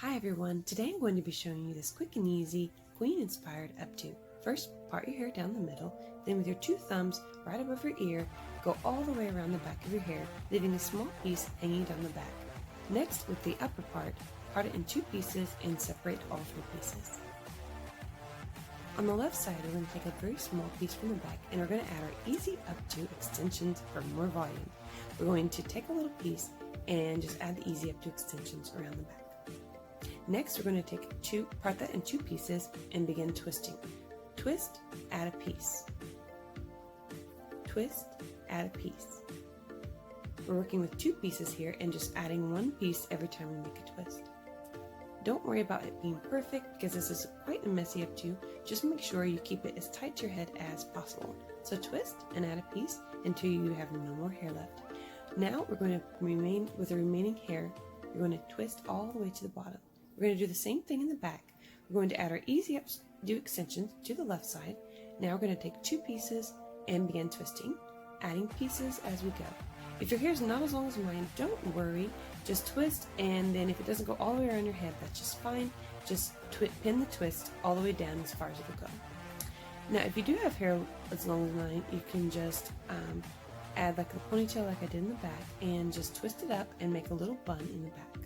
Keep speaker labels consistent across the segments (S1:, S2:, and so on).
S1: Hi everyone, today I'm going to be showing you this quick and easy queen inspired updo. First, part your hair down the middle, then with your two thumbs right above your ear, go all the way around the back of your hair, leaving a small piece hanging down the back. Next, with the upper part it in two pieces and separate all three pieces. On the left side, we're going to take a very small piece from the back and we're going to add our easy updo extensions for more volume. We're going to take a little piece and just add the easy updo extensions around the back. Next, we're going to part that in two pieces and begin twisting. Twist, add a piece. Twist, add a piece. We're working with two pieces here and just adding one piece every time we make a twist. Don't worry about it being perfect because this is quite a messy updo. Just make sure you keep it as tight to your head as possible. So twist and add a piece until you have no more hair left. Now we're going to remain with the remaining hair. We're going to twist all the way to the bottom. We're going to do the same thing in the back. We're going to add our easy updo extensions to the left side. Now we're going to take two pieces and begin twisting, adding pieces as we go. If your hair is not as long as mine, don't worry. Just twist, and then if it doesn't go all the way around your head, that's just fine. Just pin the twist all the way down as far as it'll go. Now, if you do have hair as long as mine, you can just add like a ponytail like I did in the back and just twist it up and make a little bun in the back.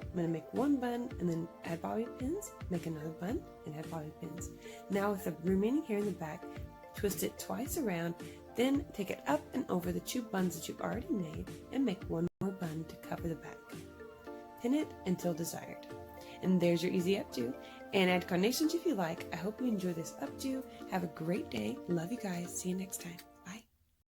S1: I'm going to make one bun and then add bobby pins, make another bun and add bobby pins. Now with the remaining hair in the back, twist it twice around, then take it up and over the two buns that you've already made and make one more bun to cover the back. Pin it until desired. And there's your easy updo. And add carnations if you like. I hope you enjoy this updo. Have a great day. Love you guys. See you next time.